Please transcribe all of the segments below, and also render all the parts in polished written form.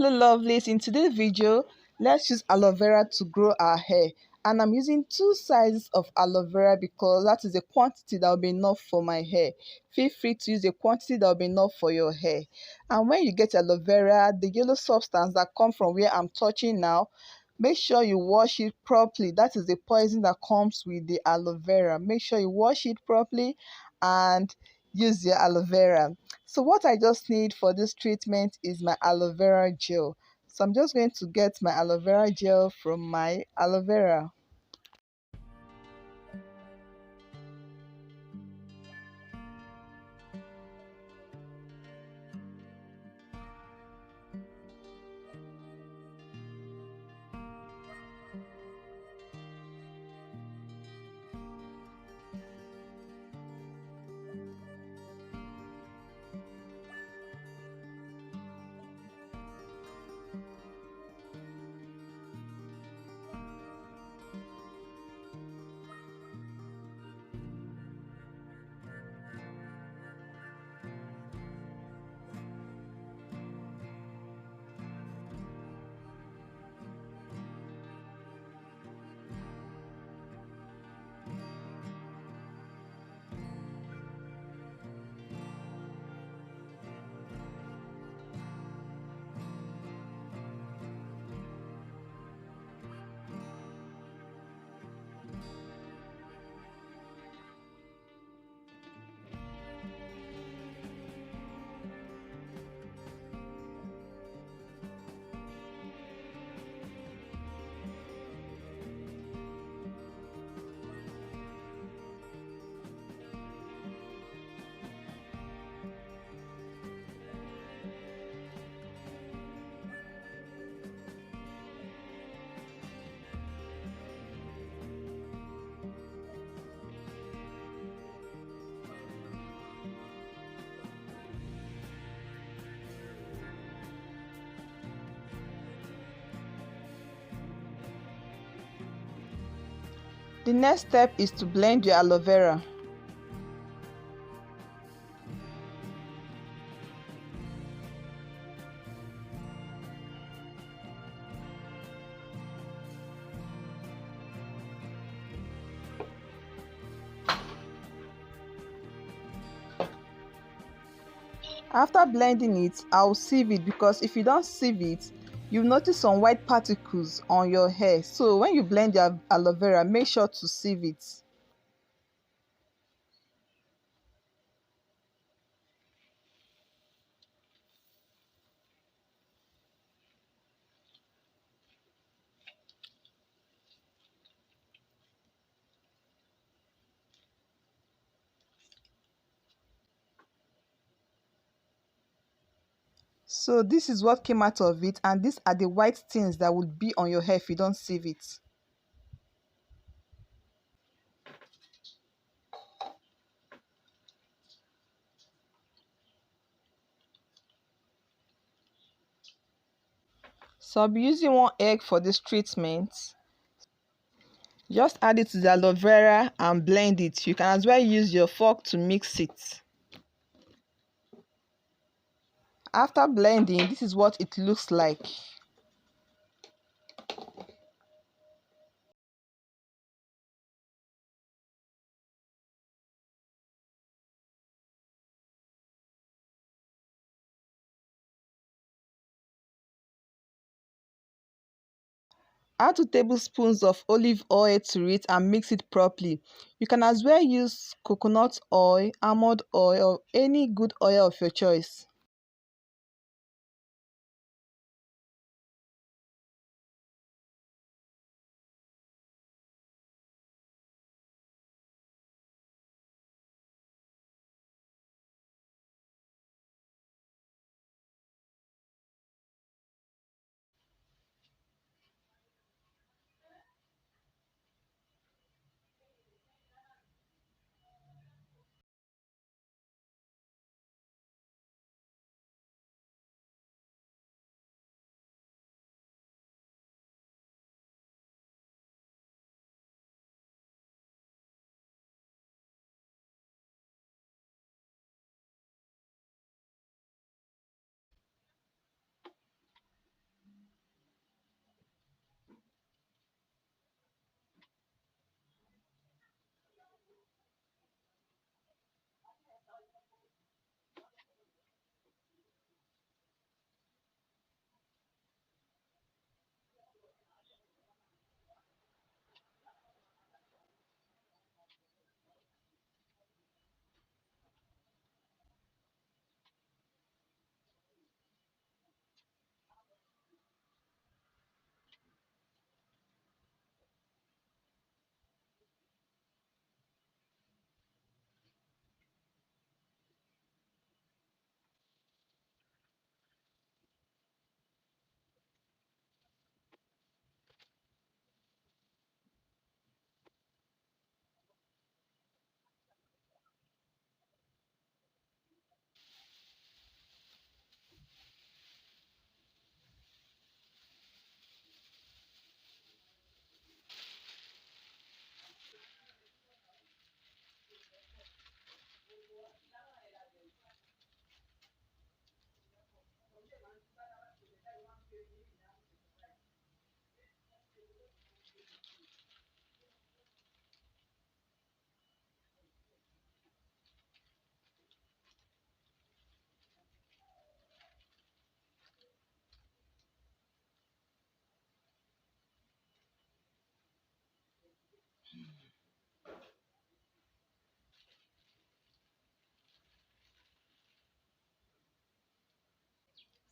Hello lovelies, in today's video let's use aloe vera to grow our hair, and I'm using two sizes of aloe vera because that is a quantity that will be enough for my hair. Feel free to use a quantity that will be enough for your hair. And when you get aloe vera, the yellow substance that comes from where I'm touching now, make sure you wash it properly. That is the poison that comes with the aloe vera. Make sure you wash it properly and use your aloe vera. So what I just need for this treatment is my aloe vera gel. So I'm just going to get my aloe vera gel from my aloe vera. The next step is to blend your aloe vera. After blending it, I'll sieve it because if you don't sieve it, you'll notice some white particles on your hair. So when you blend your aloe vera, make sure to sieve it. So this is what came out of it, and these are the white things that would be on your hair if you don't sieve it. So I'll be using 1 egg for this treatment. Just add it to the aloe vera and blend it. You can as well use your fork to mix it. After blending, this is what it looks like. Add 2 tablespoons of olive oil to it and mix it properly. You can as well use coconut oil, almond oil, or any good oil of your choice.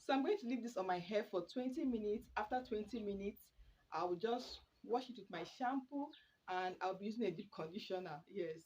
So I'm going to leave this on my hair for 20 minutes. After 20 minutes, I will just wash it with my shampoo, and I'll be using a deep conditioner. Yes,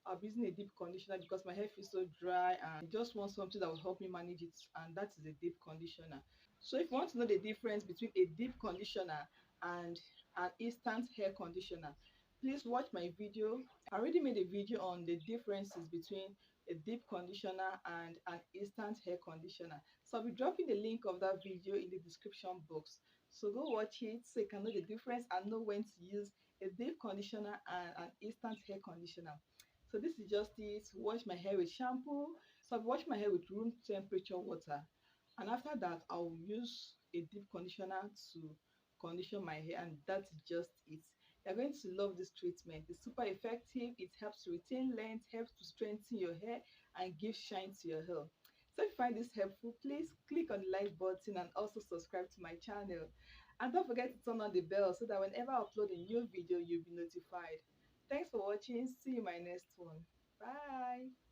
I'll be using a deep conditioner because my hair feels so dry and I just want something that will help me manage it, and that is a deep conditioner. So if you want to know the difference between a deep conditioner and an instant hair conditioner, please watch my video. I already made a video on the differences between a deep conditioner and an instant hair conditioner. So I'll be dropping the link of that video in the description box. So go watch it so you can know the difference and know when to use a deep conditioner and an instant hair conditioner. So this is just it. Wash my hair with shampoo. So I've washed my hair with room temperature water. And after that, I'll use a deep conditioner to condition my hair, and that's just it. You're going to love this treatment. It's super effective. It helps to retain length, helps to strengthen your hair, and give shine to your hair. So if you find this helpful, please click on the like button and also subscribe to my channel. And don't forget to turn on the bell so that whenever I upload a new video, you'll be notified. Thanks for watching. See you in my next one. Bye.